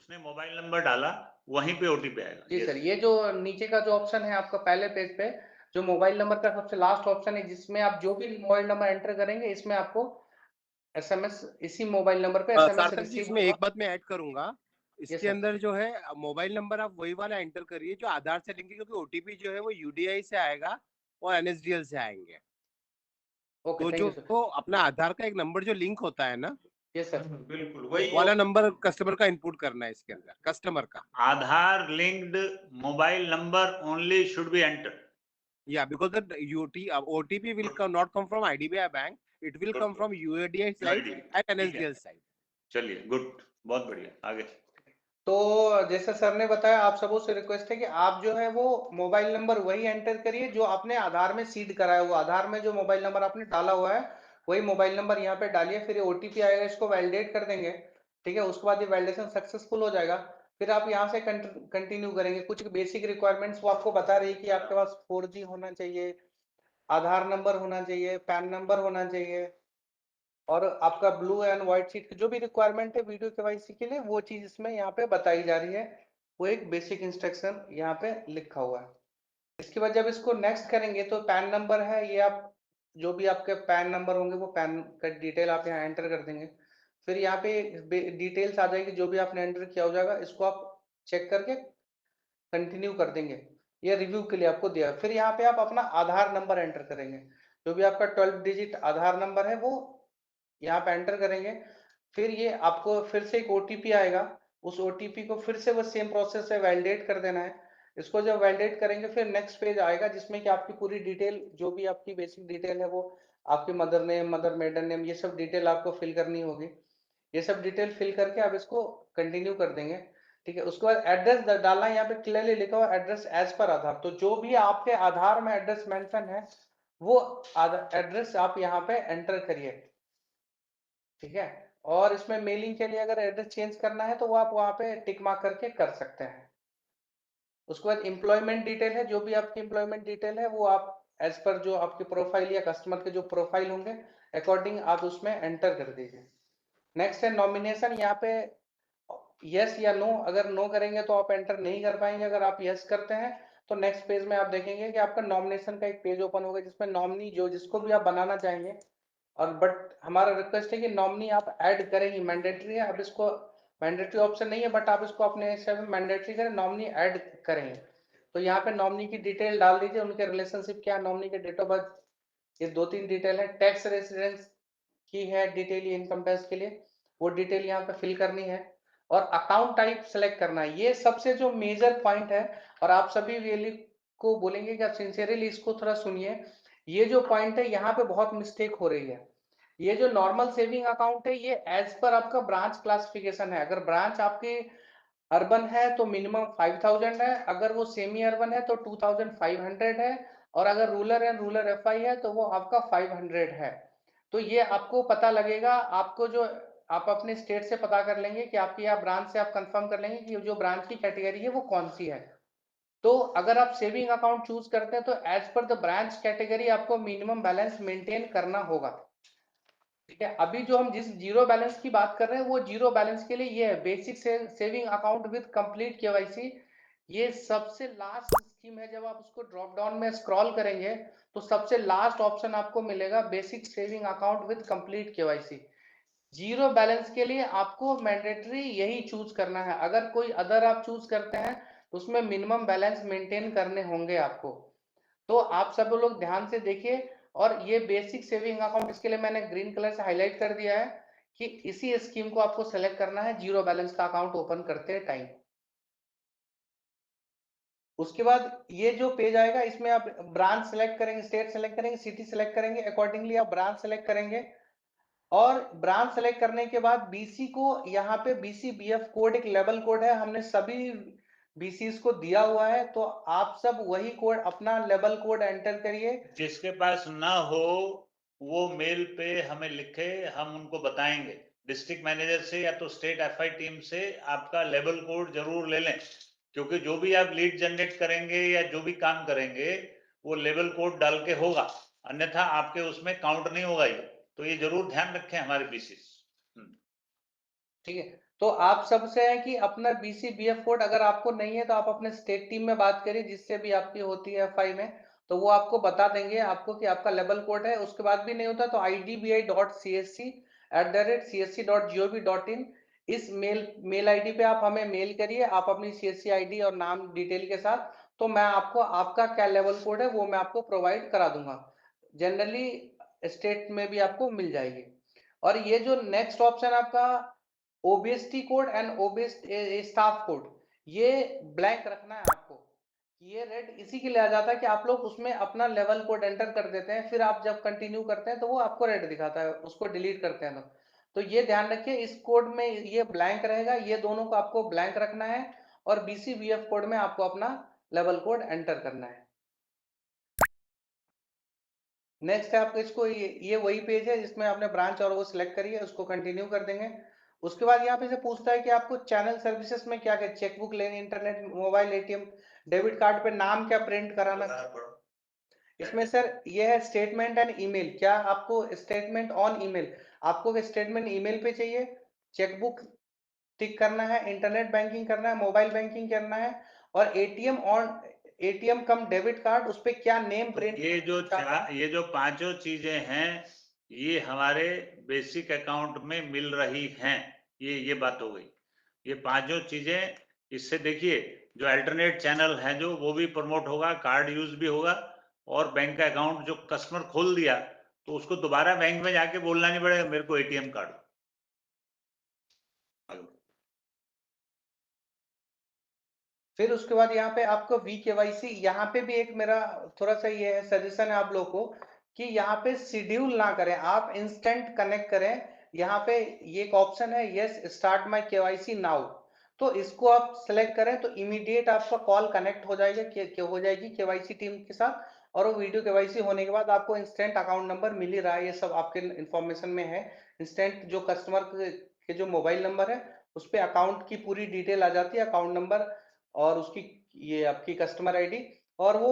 उसने mobile number डाला, वहीं पे ओटीपी आएगा। जी सर, यस। ये जो नीचे का जो ऑप्शन है आपका पहले पेज पे, जो मोबाइल नंबर का सबसे लास्ट ऑप्शन है, जिसमें आप जो भी मोबाइल नंबर एंटर करेंगे, इसमें आपको एसएमएस इसी मोबाइल नंबर पे एसएमएस सार्थक जी, रिसीव इसमें होगा। एक बात मैं ऐड करूंगा। ये इसके सर, अंदर जो है मोबाइल नंबर आप वही वाला एंटर करिए जो आधार से लिंक है, क्योंकि ओटीपी जो है वो यूडीआई से आएगा और एनएसडीएल से आएंगे। ओके, तो थैंक जो यू सर। तो अपना आधार का एक नंबर जो लिंक होता है ना, ये सर, बिल्कुल वही वाला नंबर कस्टमर का इनपुट करना है इसके अंदर, कस्टमर का। Aadhaar linked mobile number only should be enter. Yeah, because the OTP will not come from IDBI Bank. It will come from UIDAI side and NSDL side. चलिए, गुड, बहुत बढ़िया, आगे। तो जैसे सर ने बताया, आप सबों से रिक्वेस्ट है कि आप जो है वो मोबाइल नंबर वही एंटर करिए जो आपने आधार में सीड कराया हुआ, आधार में जो मोबाइल नंबर आपने डाला हुआ है वही मोबाइल नंबर यहाँ पे डालिए। फिर ओटीपी आएगा, इसको वैलिडेट कर देंगे, ठीक है। उसके बाद ये वैलिडेशन सक्सेसफुल हो जाएगा। फिर आप यहाँ से कंटिन्यू करेंगे। कुछ बेसिक रिक्वायरमेंट्स वो आपको बता रही है कि आपके पास 4G होना चाहिए, आधार नंबर होना चाहिए, पैन नंबर होना चाहिए, और आपका ब्लू एंड व्हाइट शीट की जो भी रिक्वायरमेंट है वीडियो केवाईसी के लिए, वो चीज इसमें यहाँ पे बताई जा रही है। वो एक बेसिक इंस्ट्रक्शन यहाँ पे लिखा हुआ है। इसके बाद जब इसको नेक्स्ट करेंगे तो पैन नंबर है, ये आप जो भी आपके पैन नंबर होंगे वो पैन का डिटेल आप यहाँ एंटर कर देंगे। फिर यहाँ पे डिटेल्स आ जाएगी, जो भी आपने एंटर किया हो जाएगा, इसको आप चेक करके कंटिन्यू कर देंगे। ये रिव्यू के लिए आपको दिया। फिर यहाँ पे आप अपना आधार नंबर एंटर करेंगे, जो भी आपका 12 डिजिट आधार नंबर है वो यहाँ पे एंटर करेंगे। फिर ये आपको फिर से एक ओटीपी आएगा, उस ओटीपी को फिर से वो सेम प्रोसेस से वैलिडेट कर देना है। इसको जब वैलिडेट करेंगे फिर नेक्स्ट पेज आएगा, जिसमें कि आपकी पूरी डिटेल, जो भी आपकी बेसिक डिटेल है, वो आपकी mother name, mother maiden name, ये सब डिटेल आपको फिल करनी होगी। ये सब डिटेल फिल करके आप इसको कंटिन्यू कर देंगे, ठीक है। उसके बाद एड्रेस डालना है, यहाँ पे क्लियरली लिखा हुआ एड्रेस एज पर आधार। तो जो भी आपके आधार में एड्रेस मेंशन है वो एड्रेस आप यहाँ पे एंटर करिए, ठीक है। और इसमें मेलिंग के लिए अगर एड्रेस चेंज करना है तो वो आप वहां पे टिक मार्क करके कर सकते हैं। उसके बाद एम्प्लॉयमेंट डिटेल है, जो भी आपकी एम्प्लॉयमेंट डिटेल है वो आप एज पर जो आपके प्रोफाइल या कस्टमर के जो प्रोफाइल होंगे अकॉर्डिंग आप उसमें एंटर कर दीजिए। नेक्स्ट है नॉमिनेशन। यहाँ पे यस या नो, अगर नो करेंगे तो आप एंटर नहीं कर पाएंगे। अगर आप यस करते हैं तो नेक्स्ट पेज में आप देखेंगे कि आपका नॉमिनेशन का एक पेज ओपन होगा, जिसमें नॉमिनी जो जिसको भी आप बनाना चाहेंगे, और बट हमारा रिक्वेस्ट है कि नॉमिनी आप ऐड करें ही, मैंडेटरी है। अब इसको मैंडेटरी ऑप्शन नहीं है, बट आप इसको अपने हिसाब में मैंडेटरी करें, नॉमिनी ऐड करेंगे। तो यहाँ पे नॉमिनी की डिटेल डाल दीजिए, उनके रिलेशनशिप क्या है, नॉमिनी के डेट ऑफ बर्थ, ये 2-3 डिटेल है। टैक्स रेसिडेंस की है डिटेल, ये इनकम टैक्स के लिए, वो डिटेल यहाँ पे फिल करनी है। और अकाउंट टाइप सेलेक्ट करना है, ये सबसे जो मेजर पॉइंट है। और आप सभी रियली को बोलेंगे कि आप सिंसियरली इसको थोड़ा सुनिए। ये जो पॉइंट है यहाँ पे बहुत मिस्टेक हो रही है। ये जो नॉर्मल सेविंग अकाउंट है, ये एज पर आपका ब्रांच क्लासिफिकेशन है। अगर ब्रांच आपके अर्बन है तो मिनिमम 5000 है, अगर वो सेमी अर्बन है तो 2500 है, और अगर रूरल एंड रूरल एफआई है तो वो आपका 500 है। तो ये आपको पता लगेगा, आपको जो आप अपने स्टेट से पता कर लेंगे कि आपकी यहाँ ब्रांच से आप कंफर्म कर लेंगे कि जो ब्रांच की कैटेगरी है वो कौन सी है। तो अगर आप सेविंग अकाउंट चूज करते हैं तो as per the branch category आपको मिनिमम बैलेंस मेंटेन करना होगा, ठीक है। अभी जो हम जिस जीरो बैलेंस की बात कर रहे हैं वो जीरो बैलेंस के लिए ये है basic saving account with complete KYC. ये सबसे लास्ट स्कीम है। जब आप उसको ड्रॉप डाउन में स्क्रॉल करेंगे तो सबसे लास्ट ऑप्शन आपको मिलेगा basic saving account with complete KYC. Zero balance के लिए आपको मैंडेटरी यही चूज करना है। अगर कोई अदर आप चूज करते हैं तो उसमें मिनिमम बैलेंस मेंटेन करने होंगे आपको। तो आप सब लोग ध्यान से देखिए। और ये बेसिक सेविंग अकाउंट, इसके लिए मैंने ग्रीन कलर से हाईलाइट कर दिया है कि इसी स्कीम को आपको सेलेक्ट करना है जीरो बैलेंस का अकाउंट ओपन करते टाइम। उसके बाद ये जो पेज आएगा, इसमें आप ब्रांच सेलेक्ट करेंगे, स्टेट सेलेक्ट करेंगे, सिटी सेलेक्ट करेंगे, अकॉर्डिंगली आप ब्रांच सेलेक्ट करेंगे। और ब्रांच सेलेक्ट करने के बाद बीसी को, यहाँ पे बीसी बीएफ कोड एक लेवल कोड है, हमने सभी बीसीस को दिया हुआ है, तो आप सब वही कोड, अपना लेवल कोड एंटर करिए। जिसके पास ना हो वो मेल पे हमें लिखे, हम उनको बताएंगे। डिस्ट्रिक्ट मैनेजर से या तो स्टेट एफआई टीम से आपका लेवल कोड जरूर ले लें, क्योंकि जो भी आप लीड जनरेट करेंगे या जो भी काम करेंगे वो लेवल कोड डाल के होगा, अन्यथा आपके उसमें काउंट नहीं होगा ये। तो ये जरूर ध्यान रखें हमारे बीसीस। ठीक है। तो आप सबसे है कि अपना BCBF कोड अगर आपको नहीं है तो आप अपने स्टेट टीम में बात करिए, जिससे भी आपकी होती है FI में, तो वो आपको बता देंगे आपको कि आपका लेवल कोड है। उसके बाद भी नहीं होता तो idbi.csc@csc.gov.in इस मेल आईडी पे आप हमें मेल करिए, आप अपनी CSC ID और नाम डिटेल के साथ, तो मैं आपको आपका क्या लेवल कोड है वो मैं आपको प्रोवाइड करा दूंगा। जनरली स्टेट में भी आपको मिल जाएगी। और ये जो नेक्स्ट ऑप्शन आपका OBST code and OBST staff code, ये ब्लैंक रखना है आपको। ये रेड इसी के लिए आ जाता है कि आप लोग उसमें अपना लेवल कोड एंटर कर देते हैं, फिर आप जब कंटिन्यू करते हैं तो वो आपको रेड दिखाता है, उसको डिलीट करते हैं तो ये ध्यान रखिए इस कोड में ये ब्लैंक रहेगा, ये दोनों को आपको ब्लैंक रखना है और BCBF कोड में आपको अपना लेवल कोड एंटर करना है। नेक्स्ट है आपको इसको ये वही पेज है जिसमें आपने ब्रांच और वो सिलेक्ट करी है, उसको कंटिन्यू कर देंगे। उसके बाद यहाँ पे से पूछता है कि आपको चैनल सर्विसेज में क्या क्या, चेकबुक लेनी, internet, mobile, ATM, debit card पे नाम क्या प्रिंट कराना। इसमें सर ये है स्टेटमेंट एंड ईमेल। क्या आपको स्टेटमेंट ऑन ईमेल, आपको स्टेटमेंट ईमेल पे चाहिए, चेकबुक टिक करना है, इंटरनेट बैंकिंग करना है, मोबाइल बैंकिंग करना है, और ATM कम डेबिट कार्ड, उस पे क्या नेम प्रिंट। ये जो पांचों चीजें हैं ये हमारे बेसिक अकाउंट में मिल रही हैं, ये बात हो गई। ये पांचों चीजें, इससे देखिए जो अल्टरनेट चैनल है जो वो भी प्रमोट होगा, कार्ड यूज भी होगा, और बैंक का अकाउंट जो कस्टमर खोल दिया तो उसको दोबारा बैंक में जाके बोलना नहीं पड़ेगा मेरे को ATM कार्ड। फिर उसके बाद यहाँ पे आपको VKYC, यहाँ पे भी एक मेरा थोड़ा सा ये है सजेशन है आप लोग को कि यहाँ पे शेड्यूल ना करें, आप इंस्टेंट कनेक्ट करें। यहाँ पे ये एक ऑप्शन है yes start my KYC now, तो इसको आप सेलेक्ट करें तो इमीडिएट आपका कॉल कनेक्ट हो जाएगा, हो जाएगी KYC टीम के साथ, और वो वीडियो KYC होने के बाद आपको इंस्टेंट अकाउंट नंबर मिल ही रहा है, ये सब आपके इंफॉर्मेशन में है। इंस्टेंट जो कस्टमर के जो मोबाइल नंबर है उस पर अकाउंट की पूरी डिटेल आ जाती है, अकाउंट नंबर और उसकी ये आपकी कस्टमर ID, और वो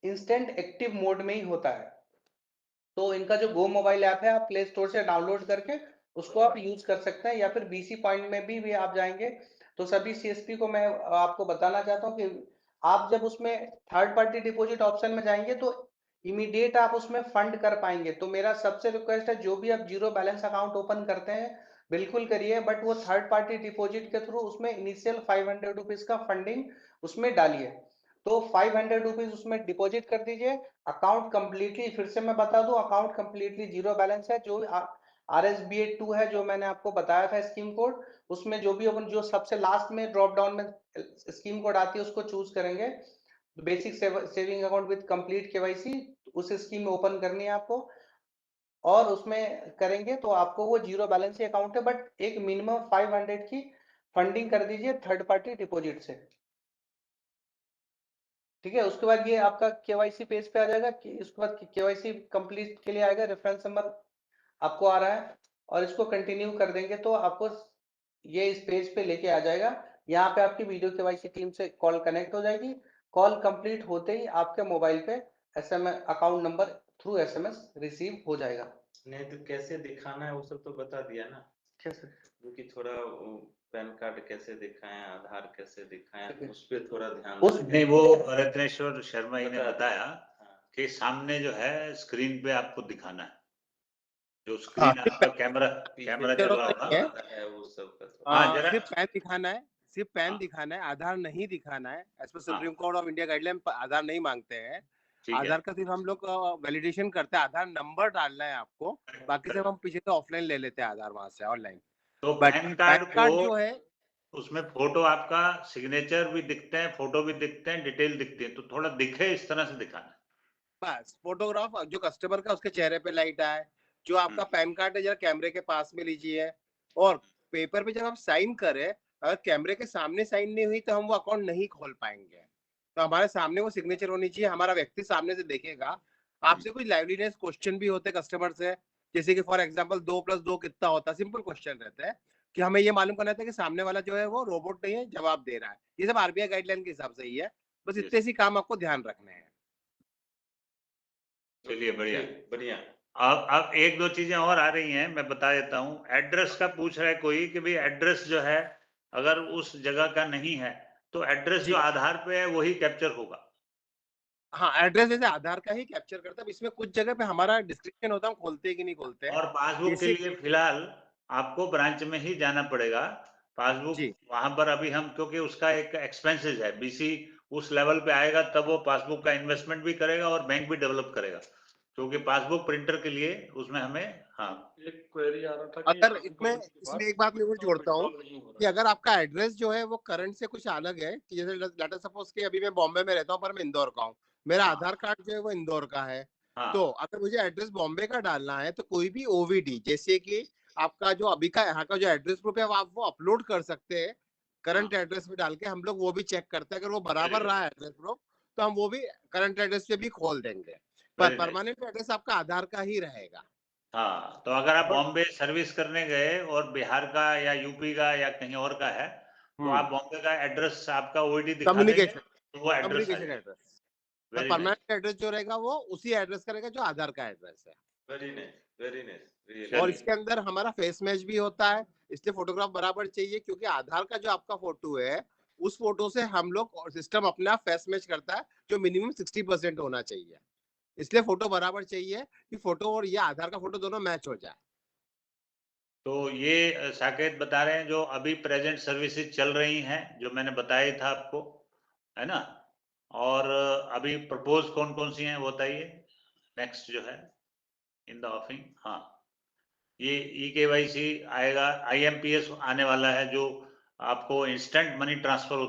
इंस्टेंट एक्टिव मोड में ही होता है। तो इनका जो गो मोबाइल ऐप है आप प्ले स्टोर से डाउनलोड करके उसको आप यूज कर सकते हैं, या फिर BC पॉइंट में भी आप जाएंगे तो सभी CSP को मैं आपको बताना चाहता हूँ कि आप जब उसमें थर्ड पार्टी डिपॉजिट ऑप्शन में जाएंगे तो इमीडिएट आप उसमें फंड कर पाएंगे। तो मेरा सबसे रिक्वेस्ट है जो भी आप जीरो बैलेंस अकाउंट ओपन करते हैं बिल्कुल करिए, बट वो थर्ड पार्टी डिपॉजिट के थ्रू उसमें इनिशियल 500 रुपीज का फंडिंग उसमें डालिए। तो 500 रुपीज उसमें डिपॉजिट कर दीजिए, अकाउंट कंप्लीटली, फिर से मैं बता दूं अकाउंट कंप्लीटली जीरो बैलेंस है। जो RSBA 2 है जो मैंने आपको बताया था स्कीम कोड, उसमें जो भी अपन जो सबसे लास्ट में ड्रॉप डाउन में स्कीम कोड आती है उसको चूज करेंगे, basic saving account with complete KYC, उस स्कीम में ओपन करनी है आपको, और उसमें करेंगे तो आपको वो जीरो बैलेंस ही अकाउंट है, बट एक मिनिमम 500 की फंडिंग कर दीजिए थर्ड पार्टी डिपॉजिट से। ठीक है, उसके बाद ये आपका KYC पेज पे आ जाएगा कि उसके बाद KYC कंप्लीट के लिए आएगा, रेफरेंस नंबर आपको आ रहा है, और इसको कंटिन्यू कर देंगे तो आपको ये इस पेज पे लेके आ जाएगा। यहाँ पे आपकी वीडियो KYC टीम से कॉल कनेक्ट हो जाएगी, कॉल कंप्लीट होते ही आपके मोबाइल पे SMS account number through SMS receive हो जाएगा। नहीं तो कैसे दिखाना है वो सब तो बता दिया ना, कैसे क्योंकि थोड़ा पैन कार्ड कैसे दिखाएं, आधार कैसे दिखाएं, ठीक है। उस पर थोड़ा ध्यान उस रखें। नहीं, वो रत्नेश्वर शर्मा जी ने बता बताया हाँ। कि सामने जो है स्क्रीन पे आपको दिखाना है, जो हाँ, स्क्रीन सिर्फ आपका कैमरा पीछे चल रहा जरूरत होगा। नहीं है। है वो सब का थोड़ा। हाँ, जरा सिर्फ पैन दिखाना है, सिर्फ पैन हाँ, दिखाना है, आधार नहीं दिखाना है। एज पर हाँ, Supreme Court of India guideline Aadhaar नहीं मांगते हैं। ठीक है। आधार का सिर्फ हम लोग वैलिडेशन करते हैं, आधार नंबर डालना है आपको, बाकी सब हम पीछे से ऑफलाइन ले लेते हैं आधार वहां से ऑनलाइन। तो but pan pan card card को जो है उसमें फोटो आपका सिग्नेचर भी दिखते हैं, फोटो भी दिखते हैं, डिटेल दिखती है, तो थोड़ा दिखे इस तरह से दिखाना है। बस फोटोग्राफ जो कस्टमर का उसके चेहरे पे लाइट आए, जो आपका पैन कार्ड है जरा कैमरे के पास में लीजिए, और पेपर पे जब आप साइन करें अगर कैमरे के सामने साइन नहीं हुई तो हम वो अकाउंट नहीं खोल पाएंगे। तो हमारे सामने वो सिग्नेचर होनी चाहिए, हमारा व्यक्ति सामने से देखेगा। आपसे कुछ लाइवलीनेस क्वेश्चन भी होते कस्टमर से, जैसे कि फॉर एग्जांपल 2+2 कितना होता है, सिंपल क्वेश्चन रहता है कि हमें ये मालूम करना था कि सामने वाला जो है वो रोबोट नहीं है, जवाब दे रहा है। ये सब RBI गाइडलाइन के हिसाब से ही है, बस इतने सी काम आपको ध्यान रखने हैं। चलिए बढ़िया। बढ़िया। अब एक दो चीजें और आ रही हैं, मैं बता देता हूँ। एड्रेस का पूछ रहा है कोई कि भाई एड्रेस जो है अगर उस जगह का नहीं है तो एड्रेस जो आधार पे है वही कैप्चर होगा। हाँ, एड्रेस जैसे आधार का ही कैप्चर करता है। इसमें कुछ जगह पे हमारा डिस्क्रिप्शन होता है, हम खोलते हैं कि नहीं खोलते हैं। और पासबुक के लिए फिलहाल आपको ब्रांच में ही जाना पड़ेगा। पासबुक जी। वहां पर अभी हम, क्योंकि उसका एक एक्सपेंसेस है, बीसी उस लेवल पे आएगा तब वो पासबुक का इन्वेस्टमेंट भी करेगा और बैंक भी डेवलप करेगा, क्योंकि पासबुक प्रिंटर के लिए उसमें हमें एक क्वेरी आ रहा था कि अगर आपको इसमें एक बात मैं और जोड़ता हूँ कि अगर आपका एड्रेस जो है वो करंट से कुछ अलग है, कि जैसे लेटर सपोज कि अभी मैं बॉम्बे में रहता हूँ पर मैं इंदौर का हूँ, मेरा आधार कार्ड जो है वो इंदौर का है, तो अगर मुझे एड्रेस बॉम्बे का डालना है तो कोई भी ओवीडी, जैसे कि आपका जो अभी का यहाँ का जो एड्रेस प्रूफ है आप वो अपलोड कर सकते हैं करंट एड्रेस में डाल के। हम लोग वो भी चेक करते हैं, अगर वो बराबर रहा एड्रेस प्रूफ तो हम वो भी करंट एड्रेस पे भी खोल देंगे, पर परमानेंट एड्रेस आपका आधार का ही रहेगा। हाँ, तो अगर आप बॉम्बे सर्विस करने गए और बिहार का या यूपी का या कहीं और का है तो आप बॉम्बे का एड्रेस आपका ओईडी दिखा देंगे तो वो एड्रेस आ जाएगा। एड्रेस पर परमानेंट एड्रेस जो रहेगा वो उसी एड्रेस का रहेगा जो आधार का एड्रेस है। Very nice, very nice. और इसके अंदर हमारा फेस मैच भी होता है, इसलिए फोटोग्राफ बराबर चाहिए, क्योंकि आधार का जो आपका फोटो है उस फोटो से हम लोग सिस्टम अपना फेस मैच करता है, जो मिनिमम 60% होना चाहिए। इसलिए फोटो बराबर चाहिए कि फोटो और ये आधार का फोटो दोनों मैच हो जाए। तो ये साकेत बता रहे हैं जो अभी प्रेजेंट सर्विसेज चल रही हैं जो मैंने बताया था आपको, है ना, और अभी प्रपोज कौन कौन सी हैं वो बताइए। नेक्स्ट जो है इन द ऑफिंग, हाँ, ये eKYC आएगा, IMPS आने वाला है जो आपको इंस्टेंट मनी ट्रांसफर